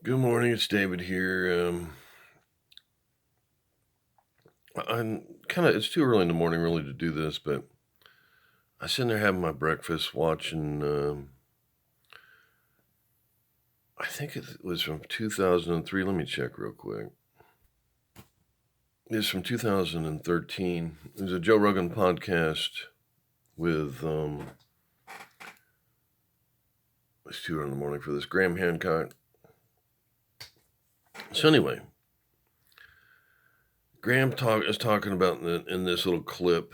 Good morning, it's David here. I'm it's too early in the morning really to do this, but I was sitting there having my breakfast watching, I think it was from 2003. Let me check real quick. It's from 2013. It was a Joe Rogan podcast with, it's too early in the morning for this, Graham Hancock. So anyway, Graham is talking about in this little clip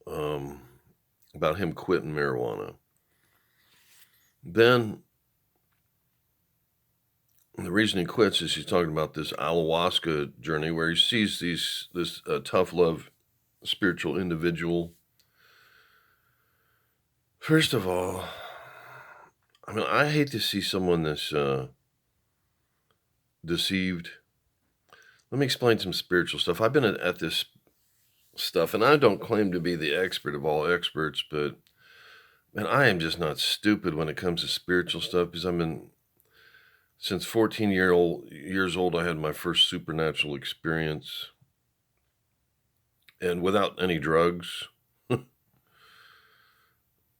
um, about him quitting marijuana. Then the reason he quits is he's talking about this ayahuasca journey where he sees this tough love spiritual individual. First of all, I mean, I hate to see someone that's deceived. Let me explain some spiritual stuff. I've been at this stuff, and I don't claim to be the expert of all experts, but man, I am just not stupid when it comes to spiritual stuff because I've been since 14 years old. I had my first supernatural experience, and without any drugs.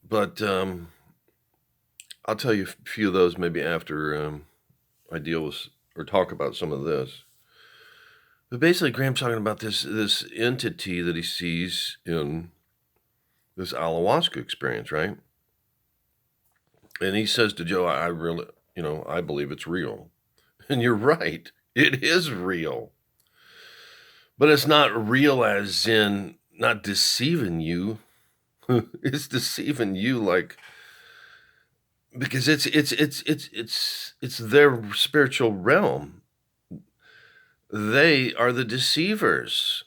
But I'll tell you a few of those maybe after I deal with or talk about some of this. But basically, Graham's talking about this entity that he sees in this ayahuasca experience, right? And he says to Joe, I really, I believe it's real. And you're right, it is real. But it's not real as in not deceiving you. It's deceiving you like because it's their spiritual realm. They are the deceivers.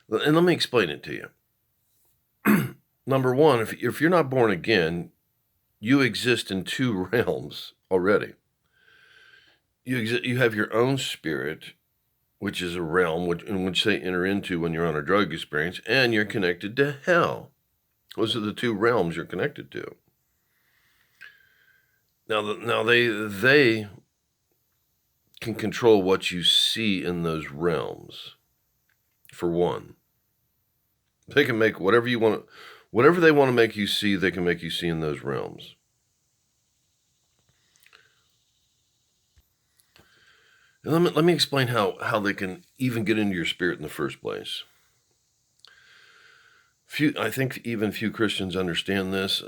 And let me explain it to you. Number one, if you're not born again, you exist in two realms already. You have your own spirit, which is a realm in which they enter into when you're on a drug experience, and you're connected to hell. Those are the two realms you're connected to. Now they can control what you see in those realms. For one, they can make whatever they want to make you see, they can make you see in those realms. And let me explain how they can even get into your spirit in the first place. I think even few Christians understand this.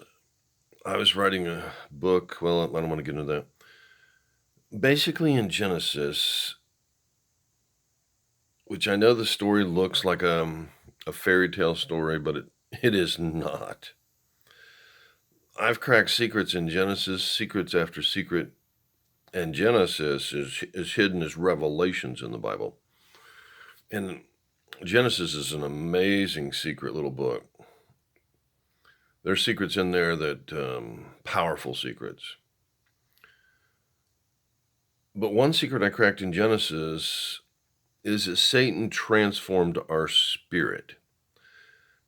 I was writing a book. Well, I don't want to get into that. Basically, in Genesis, which I know the story looks like a fairy tale story, but it is not. I've cracked secrets in Genesis, secrets after secret, and Genesis is hidden as revelations in the Bible. And Genesis is an amazing secret little book. There's secrets in there that powerful secrets. But one secret I cracked in Genesis is that Satan transformed our spirit.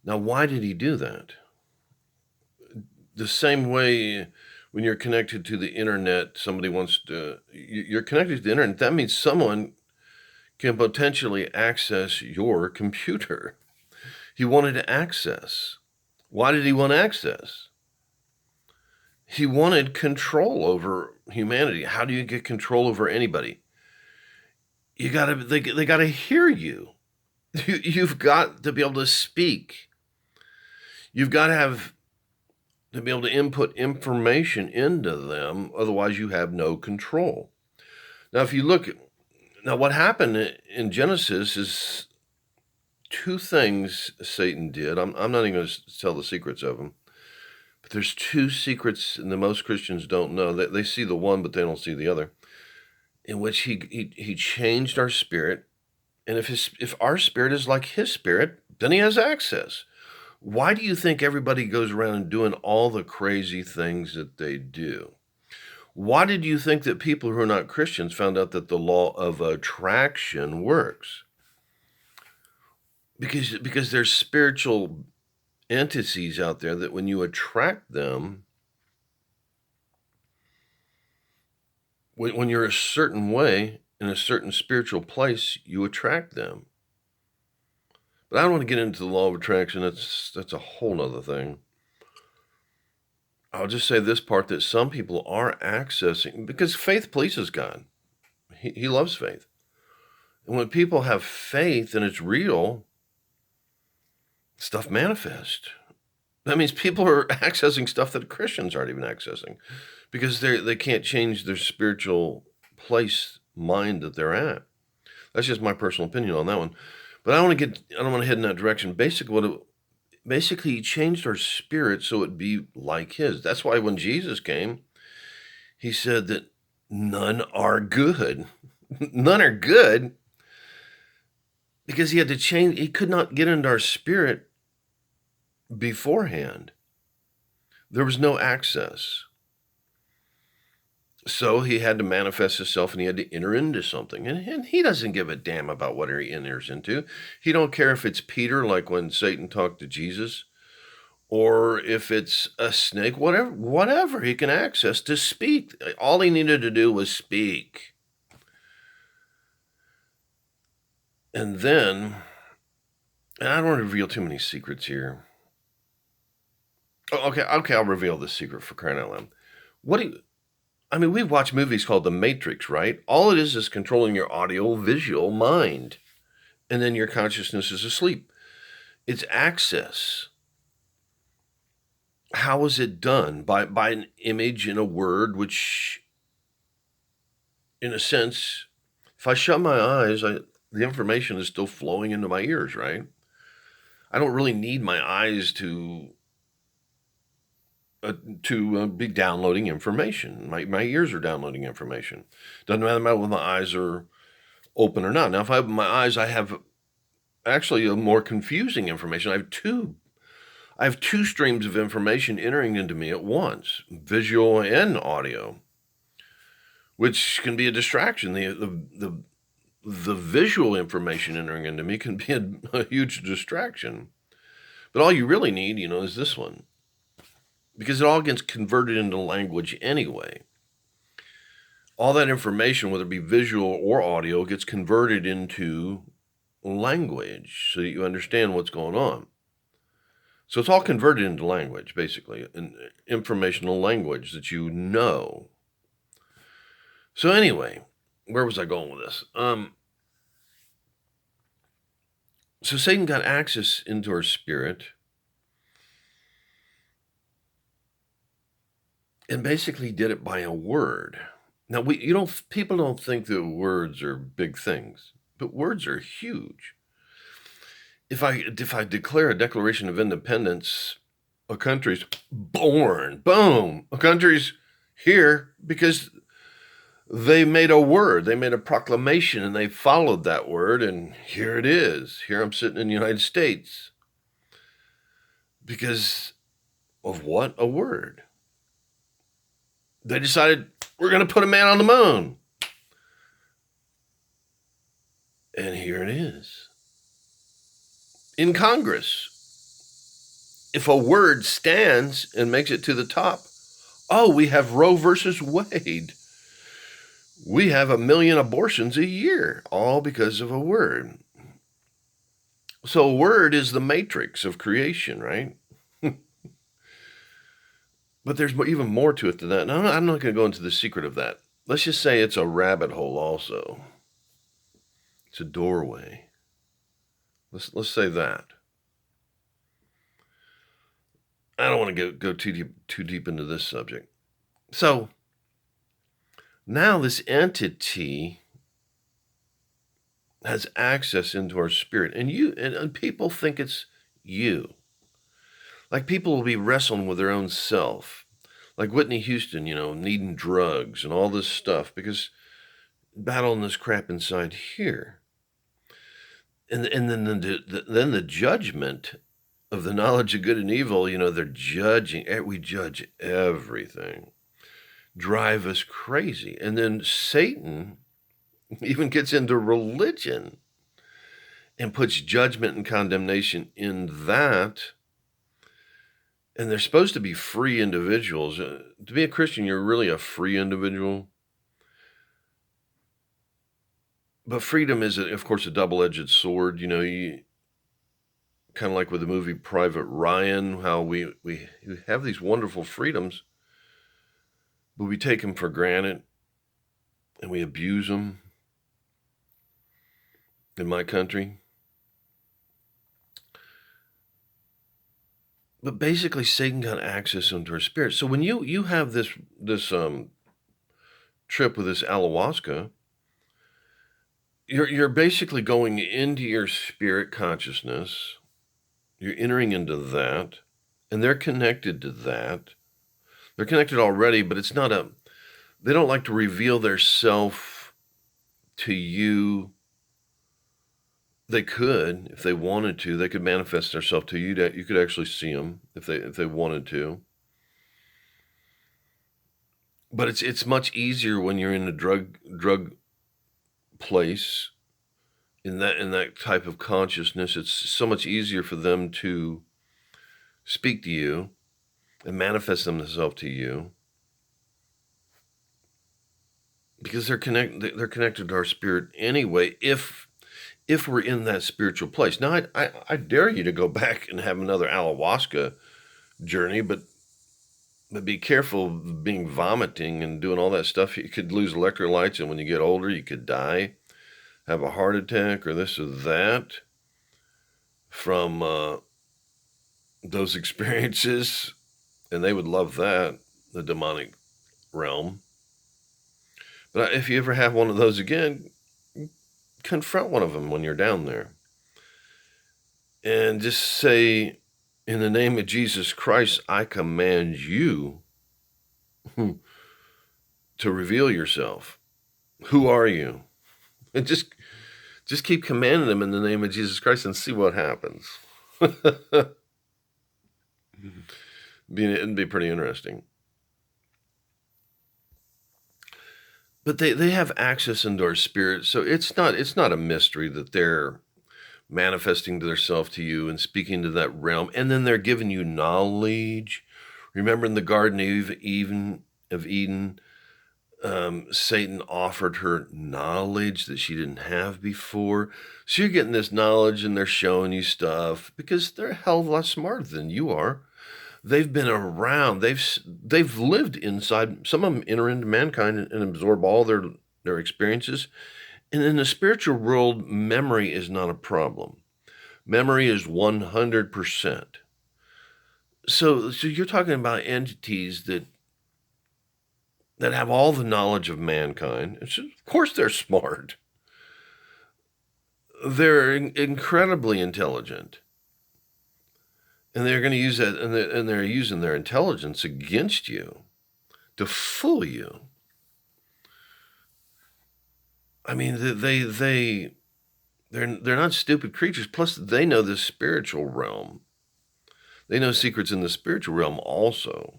Now, why did he do that? The same way when you're connected to the internet, you're connected to the internet. That means someone can potentially access your computer. He wanted access. Why did he want access? He wanted control over humanity. How do you get control over anybody? They gotta hear you. You've got to be able to speak. You've got to be able to input information into them. Otherwise, you have no control. Now, what happened in Genesis is two things Satan did. I'm not even going to tell the secrets of them. But there's two secrets that most Christians don't know. They see the one, but they don't see the other. In which he changed our spirit, and if our spirit is like his spirit, then he has access. Why do you think everybody goes around doing all the crazy things that they do? Why did you think that people who are not Christians found out that the law of attraction works? Because there's spiritual entities out there that when you attract them, when you're a certain way in a certain spiritual place, you attract them. But I don't want to get into the law of attraction. That's a whole nother thing. I'll just say this part, that some people are accessing, because faith pleases God. He loves faith. And when people have faith and it's real, stuff manifests. That means people are accessing stuff that Christians aren't even accessing, because they can't change their spiritual place, mind that they're at. That's just my personal opinion on that one. But I don't want to head in that direction. Basically, he changed our spirit so it'd be like his. That's why when Jesus came, he said that none are good. None are good, because he had to change. He could not get into our spirit beforehand. There was no access. So he had to manifest himself, and he had to enter into something. And he doesn't give a damn about what he enters into. He don't care if it's Peter, like when Satan talked to Jesus, or if it's a snake, whatever he can access to speak. All he needed to do was speak. And then, and I don't want to reveal too many secrets here. Okay, I'll reveal this secret, for crying out loud. We've watched movies called The Matrix, right? All it is controlling your audio-visual mind. And then your consciousness is asleep. It's access. How is it done? By an image and a word, which, in a sense, if I shut my eyes, the information is still flowing into my ears, right? I don't really need my eyes to be downloading information. My ears are downloading information. Doesn't matter whether my eyes are open or not. Now, if I open my eyes, I have actually a more confusing information. I have two streams of information entering into me at once, visual and audio, which can be a distraction. The visual information entering into me can be a huge distraction. But all you really need, is this one, because it all gets converted into language anyway. All that information, whether it be visual or audio, gets converted into language so that you understand what's going on. So it's all converted into language, basically, an informational language that you know. So anyway, where was I going with this? So Satan got access into our spirit and basically did it by a word. Now, people don't think that words are big things, but words are huge. If I declare a Declaration of Independence, a country's born. Boom. A country's here because they made a word. They made a proclamation, and they followed that word, and here it is. Here I'm sitting in the United States. Because of what? A word. They decided, we're going to put a man on the moon. And here it is. In Congress, if a word stands and makes it to the top, we have Roe versus Wade. We have 1 million abortions a year, all because of a word. So a word is the matrix of creation, right? But there's even more to it than that. No, I'm not going to go into the secret of that. Let's just say it's a rabbit hole also. It's a doorway. Let's say that. I don't want to go too deep into this subject. So now this entity has access into our spirit, and people think it's you. Like, people will be wrestling with their own self, like Whitney Houston, needing drugs and all this stuff because battling this crap inside here. And then the judgment of the knowledge of good and evil, they're judging. We judge everything. Drive us crazy. And then Satan even gets into religion and puts judgment and condemnation in that. And they're supposed to be free individuals. To be a Christian, you're really a free individual. But freedom is, of course, a double-edged sword. You kind of like with the movie Private Ryan, how we have these wonderful freedoms, but we take them for granted and we abuse them in my country. But basically, Satan got access into our spirit. So when you have this trip with this ayahuasca, you're basically going into your spirit consciousness. You're entering into that, and they're connected to that. They're connected already, but it's not they don't like to reveal their self to you. They could, if they wanted to. They could manifest themselves to you. That you could actually see them if they wanted to. But it's much easier when you're in a drug place, in that type of consciousness. It's so much easier for them to speak to you and manifest themselves to you, because they're connected to our spirit anyway, if we're in that spiritual place. Now, I dare you to go back and have another ayahuasca journey, but be careful of being vomiting and doing all that stuff. You could lose electrolytes, and when you get older, you could die, have a heart attack, or this or that from those experiences. And they would love that, the demonic realm. But if you ever have one of those again, confront one of them when you're down there. And just say, in the name of Jesus Christ, I command you to reveal yourself. Who are you? And just keep commanding them in the name of Jesus Christ and see what happens. It'd be pretty interesting. But they have access into our spirit, so it's not a mystery that they're manifesting to themselves to you and speaking to that realm, and then they're giving you knowledge. Remember in the Garden of Eden, Satan offered her knowledge that she didn't have before. So you're getting this knowledge, and they're showing you stuff because they're a hell of a lot smarter than you are. They've been around. They've lived inside. Some of them enter into mankind and absorb all their experiences. And in the spiritual world, memory is not a problem. Memory is 100%. So you're talking about entities that have all the knowledge of mankind. So of course they're smart. They're incredibly intelligent. And they're going to use that, and they're using their intelligence against you to fool you. I mean, they're not stupid creatures. Plus, they know the spiritual realm. They know secrets in the spiritual realm also.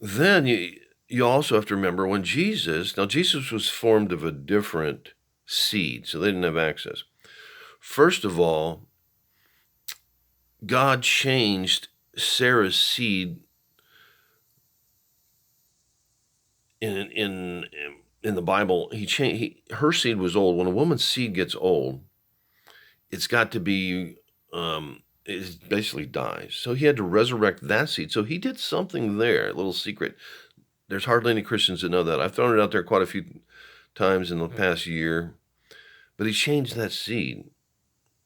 Then you also have to remember when Jesus was formed of a different seed, so they didn't have access. First of all, God changed Sarah's seed in the Bible. Her seed was old. When a woman's seed gets old, it's got to be it basically dies. So he had to resurrect that seed. So he did something there, a little secret. There's hardly any Christians that know that. I've thrown it out there quite a few times in the past year, but he changed that seed.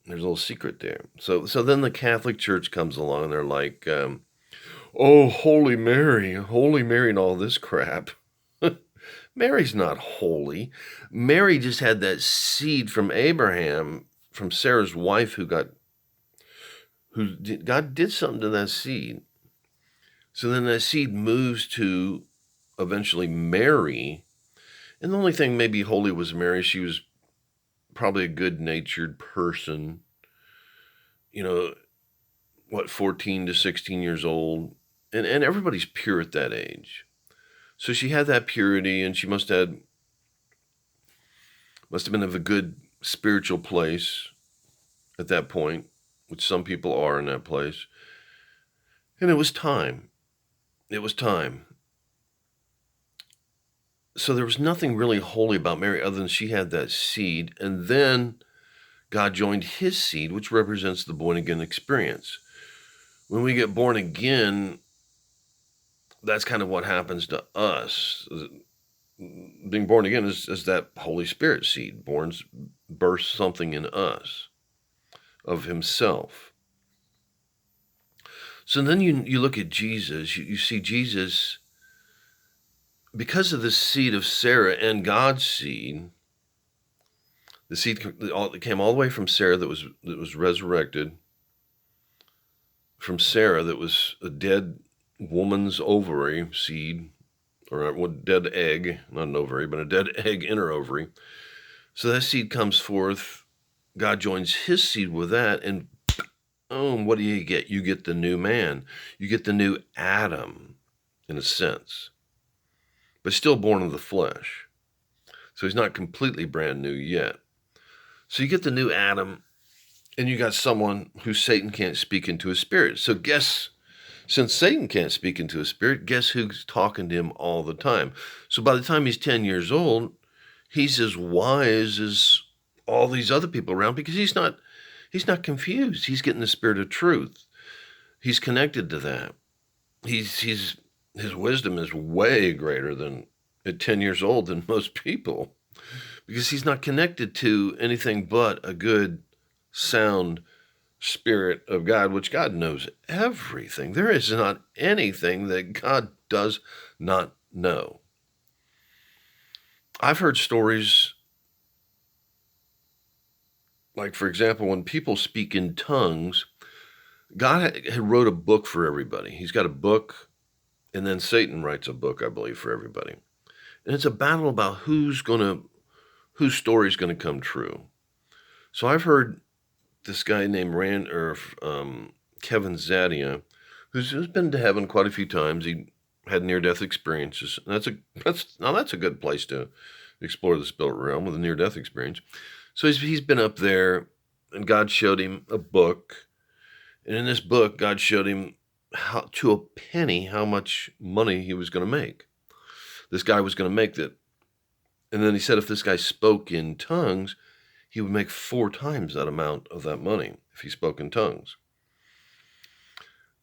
There's a little secret there. So then the Catholic Church comes along and they're like, oh, Holy Mary, and all this crap. Mary's not holy. Mary just had that seed from Abraham, from Sarah's wife, God did something to that seed. So then that seed moves to eventually Mary. And the only thing maybe holy was Mary. She was probably a good-natured person, 14 to 16 years old. And everybody's pure at that age. So she had that purity, and she must have been of a good spiritual place at that point, which some people are in that place. And it was time. So there was nothing really holy about Mary other than she had that seed, and then God joined his seed, which represents the born again experience. When we get born again, that's kind of what happens to us. Being born again is that Holy Spirit seed births something in us of himself. So then you look at Jesus, you see Jesus, because of the seed of Sarah and God's seed, the seed that came all the way from Sarah that was resurrected, from Sarah that was a dead woman's ovary seed, or a dead egg, not an ovary, but a dead egg in her ovary. So that seed comes forth. God joins his seed with that, and boom, what do you get? You get the new man. You get the new Adam, in a sense, but still born of the flesh. So he's not completely brand new yet. So you get the new Adam, and you got someone who Satan can't speak into his spirit. So since Satan can't speak into his spirit, guess who's talking to him all the time? So by the time he's 10 years old, he's as wise as all these other people around, because he's not confused. He's getting the spirit of truth. He's connected to that. His wisdom is way greater than at 10 years old than most people, because he's not connected to anything but a good, sound Spirit of God, which God knows everything. There is not anything that God does not know. I've heard stories, like, for example, when people speak in tongues, God had wrote a book for everybody. He's got a book, and then Satan writes a book, I believe, for everybody. And it's a battle about whose story's gonna come true. So I've heard this guy named Kevin Zadia, who's been to heaven quite a few times. He had near-death experiences. That's a good place to explore the spirit realm, with a near-death experience. So he's been up there, and God showed him a book, and in this book, God showed him how to a penny how much money he was going to make. This guy was going to make that, and then he said if this guy spoke in tongues, he would make 4 times that amount of that money if he spoke in tongues.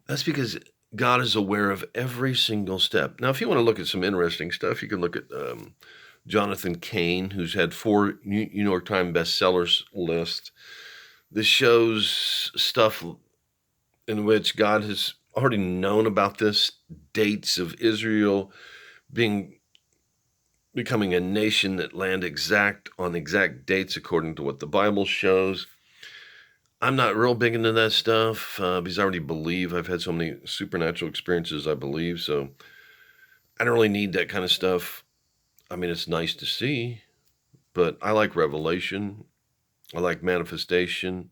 That's because God is aware of every single step. Now, if you want to look at some interesting stuff, you can look at Jonathan Cain, who's had 4 New York Times bestsellers list. This shows stuff in which God has already known about this, dates of Israel becoming a nation that land on exact dates according to what the Bible shows. I'm not real big into that stuff because I already believe. I've had so many supernatural experiences, I believe, so I don't really need that kind of stuff. I mean, it's nice to see, but I like revelation. I like manifestation.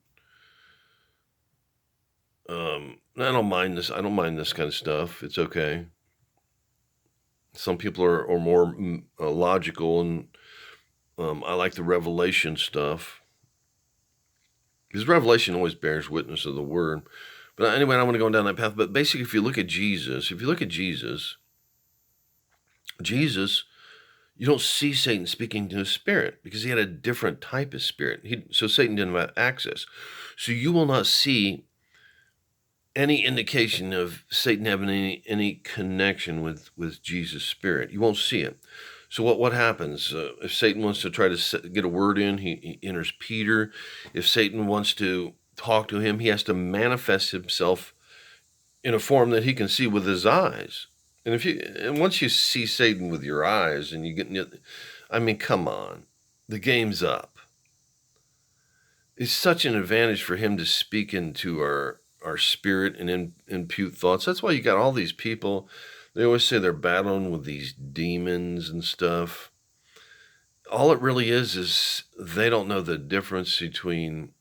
I don't mind this. I don't mind this kind of stuff. It's okay. Some people are more logical, and I like the revelation stuff, because revelation always bears witness of the word. But anyway, I want to go down that path. But basically, if you look at Jesus, Jesus, you don't see Satan speaking to his spirit, because he had a different type of spirit. So Satan didn't have access. So you will not see any indication of Satan having any connection with Jesus' spirit. You won't see it. So what happens? If Satan wants to try to get a word in, he enters Peter. If Satan wants to talk to him, he has to manifest himself in a form that he can see with his eyes. And once you see Satan with your eyes, and I mean, come on, the game's up. It's such an advantage for him to speak into our spirit and impute thoughts. That's why you got all these people. They always say they're battling with these demons and stuff. All it really is they don't know the difference between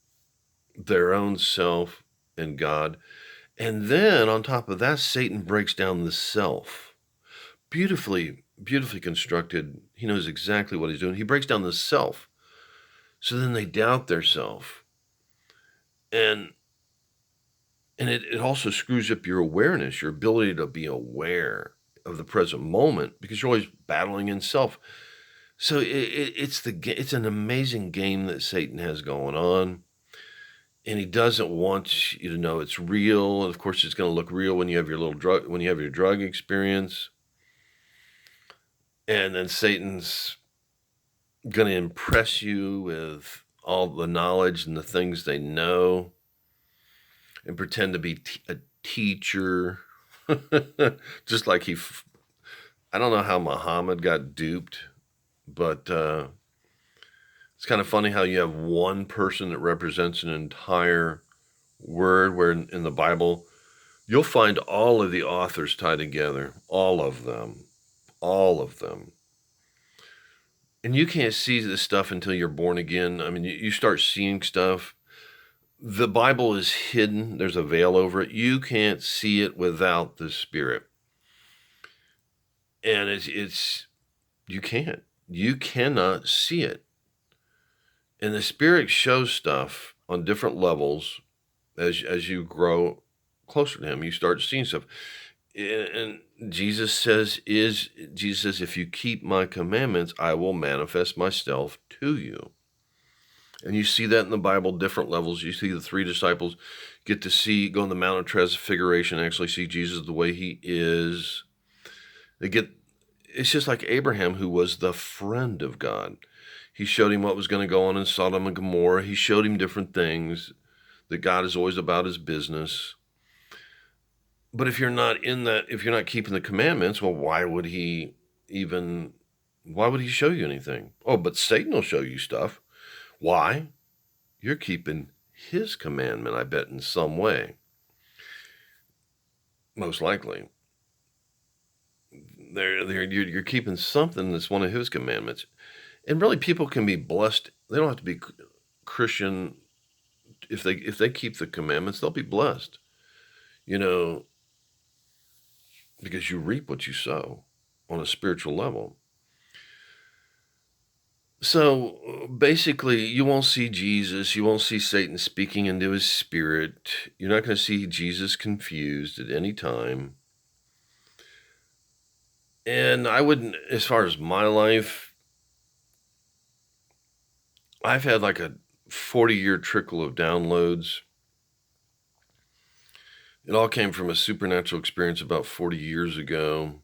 their own self and God. And then on top of that, Satan breaks down the self. Beautifully constructed. He knows exactly what he's doing. He breaks down the self. So then they doubt their self. And it also screws up your awareness, your ability to be aware of the present moment because you're always battling in self. So it's an amazing game that Satan has going on, and he doesn't want you to know it's real. And of course, it's going to look real when you have your drug experience, and then Satan's going to impress you with all the knowledge and the things they know, and pretend to be a teacher, just like I don't know how Muhammad got duped, but it's kind of funny how you have one person that represents an entire word, where in the Bible, you'll find all of the authors tied together, all of them, all of them. And you can't see this stuff until you're born again. I mean, you start seeing stuff. The Bible is hidden. There's a veil over it. You can't see it without the Spirit. And you can't. You cannot see it. And the Spirit shows stuff on different levels as you grow closer to Him. You start seeing stuff. And Jesus says, if you keep my commandments, I will manifest myself to you. And you see that in the Bible, different levels. You see the three disciples get to go on the Mount of Transfiguration, actually see Jesus the way He is. It's just like Abraham, who was the friend of God. He showed him what was going to go on in Sodom and Gomorrah. He showed him different things, that God is always about His business. But if you're not keeping the commandments, well, why would He show you anything? Oh, but Satan will show you stuff. Why? You're keeping his commandment, I bet, in some way. Most likely. You're keeping something that's one of his commandments. And really, people can be blessed. They don't have to be Christian. If they keep the commandments, they'll be blessed. Because you reap what you sow on a spiritual level. So basically, you won't see Jesus. You won't see Satan speaking into his spirit. You're not going to see Jesus confused at any time. And I wouldn't, as far as my life, I've had like a 40-year trickle of downloads. It all came from a supernatural experience about 40 years ago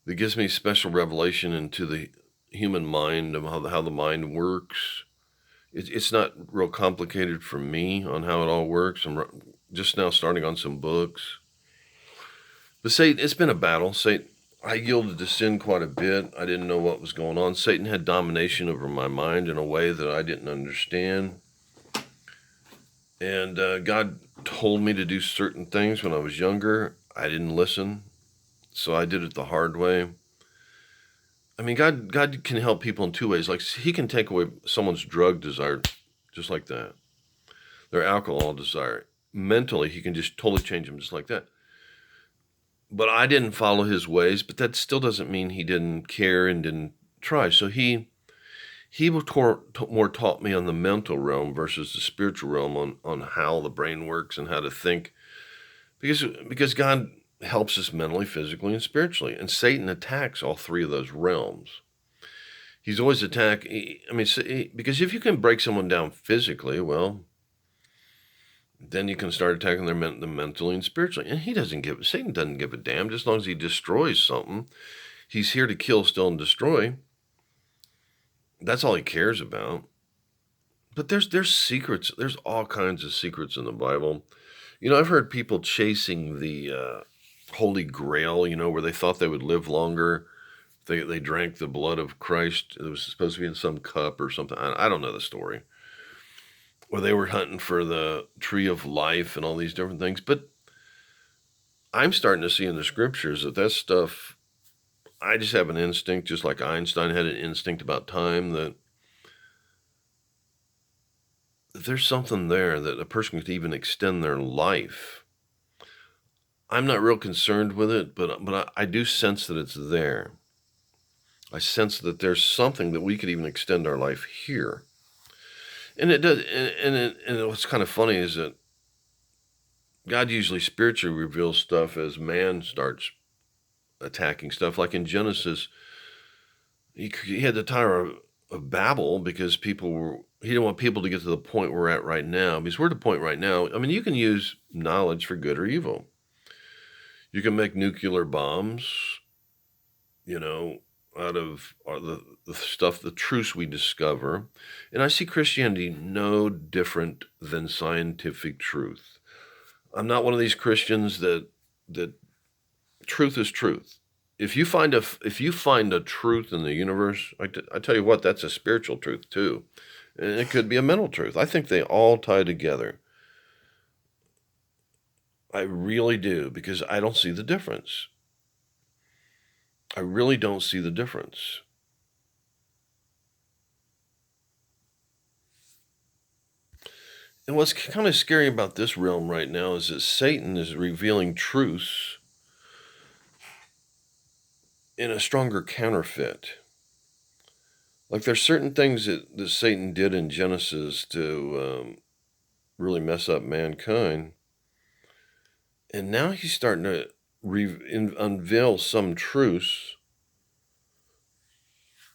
that gives me special revelation into the human mind, of how the mind works. It's not real complicated for me on how it all works. I'm just now starting on some books. But Satan, it's been a battle. I yielded to sin quite a bit. I didn't know what was going on. Satan had domination over my mind in a way that I didn't understand. And God told me to do certain things when I was younger. I didn't listen, so I did it the hard way. I mean, God can help people in two ways. Like, He can take away someone's drug desire just like that, their alcohol desire. Mentally, He can just totally change them just like that. But I didn't follow His ways, but that still doesn't mean He didn't care and didn't try. So He more taught me on the mental realm versus the spiritual realm, on how the brain works and how to think. Because God helps us mentally, physically, and spiritually. And Satan attacks all three of those realms. He's always because if you can break someone down physically, well, then you can start attacking them mentally and spiritually. And Satan doesn't give a damn, just as long as he destroys something. He's here to kill, steal, and destroy. That's all he cares about. But there's secrets. There's all kinds of secrets in the Bible. I've heard people chasing the Holy Grail, where they thought they would live longer. They drank the blood of Christ. It was supposed to be in some cup or something. I don't know the story. Or they were hunting for the tree of life and all these different things. But I'm starting to see in the scriptures that stuff, I just have an instinct, just like Einstein had an instinct about time, that there's something there that a person could even extend their life. I'm not real concerned with it, but I do sense that it's there. I sense that there's something that we could even extend our life here. And it does. And what's kind of funny is that God usually spiritually reveals stuff as man starts attacking stuff. Like in Genesis, he had the Tower of Babel because he didn't want people to get to the point we're at right now. Because we're at the point right now, I mean, you can use knowledge for good or evil. You can make nuclear bombs, out of the stuff, the truths we discover. And I see Christianity no different than scientific truth. I'm not one of these Christians that truth is truth. If you find a truth in the universe, I tell you what, that's a spiritual truth too. And it could be a mental truth. I think they all tie together. I really do, because I don't see the difference. I really don't see the difference. And what's kind of scary about this realm right now is that Satan is revealing truths in a stronger counterfeit. Like there's certain things that Satan did in Genesis to really mess up mankind. And now he's starting to unveil some truths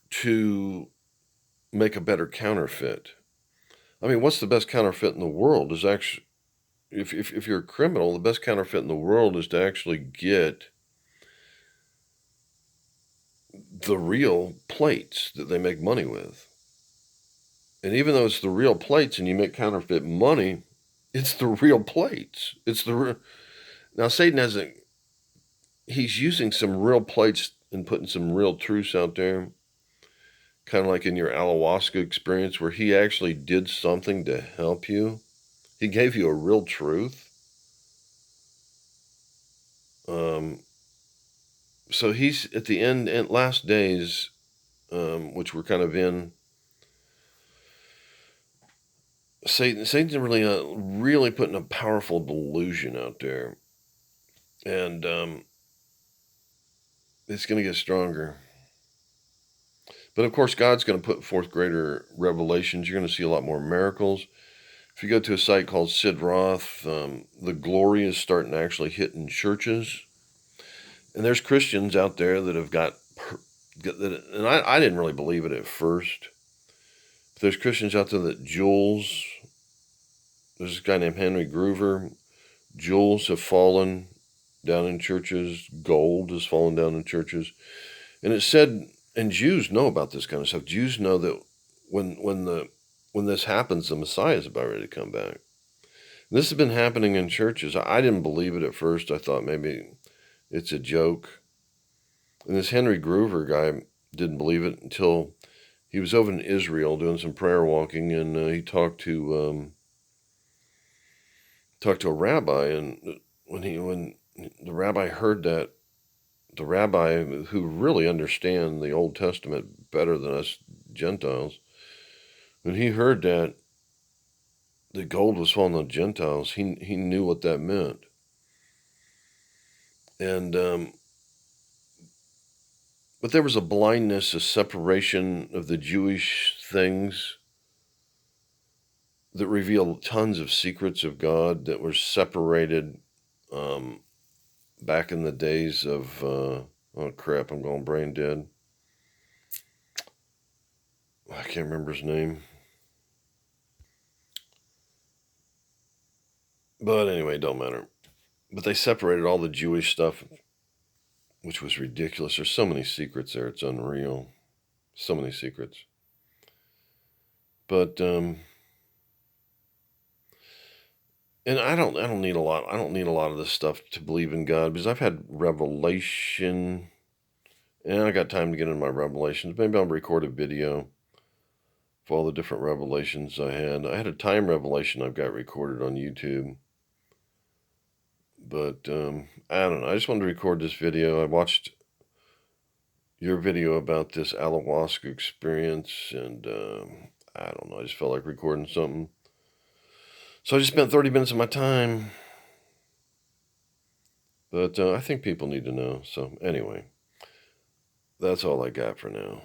to make a better counterfeit. I mean, what's the best counterfeit in the world is actually, if you're a criminal, the best counterfeit in the world is to actually get the real plates that they make money with. And even though it's the real plates and you make counterfeit money, it's the real plates. Now Satan he's using some real plates and putting some real truths out there. Kind of like in your ayahuasca experience where he actually did something to help you. He gave you a real truth. So he's at the end and last days, which we're kind of in. Satan's really putting a powerful delusion out there, and it's going to get stronger. But of course, God's going to put forth greater revelations. You're going to see a lot more miracles. If you go to a site called Sid Roth, the glory is starting to actually hit in churches. And there's Christians out there that have and I didn't really believe it at first. But there's Christians out there that there's this guy named Henry Groover, jewels have fallen down in churches, gold has fallen down in churches. And it said, and Jews know about this kind of stuff. Jews know that when this happens, the Messiah is about ready to come back. And this has been happening in churches. I didn't believe it at first. I thought maybe it's a joke. And this Henry Groover guy didn't believe it until he was over in Israel doing some prayer walking, and he talked to a rabbi. And when the rabbi heard that, the rabbi who really understand the Old Testament better than us Gentiles, when he heard that the gold was falling on Gentiles, he knew what that meant. And but there was a blindness, a separation of the Jewish things that revealed tons of secrets of God that were separated back in the days of, oh crap, I'm going brain dead. I can't remember his name. But anyway, don't matter. But they separated all the Jewish stuff, which was ridiculous. There's so many secrets there. It's unreal. So many secrets. But and I don't need a lot. I don't need a lot of this stuff to believe in God, because I've had revelation, and I got time to get into my revelations. Maybe I'll record a video of all the different revelations I had. I had a time revelation I've got recorded on YouTube. But I don't know. I just wanted to record this video. I watched your video about this ayahuasca experience, and I don't know. I just felt like recording something. So I just spent 30 minutes of my time. But I think people need to know. So anyway, that's all I got for now.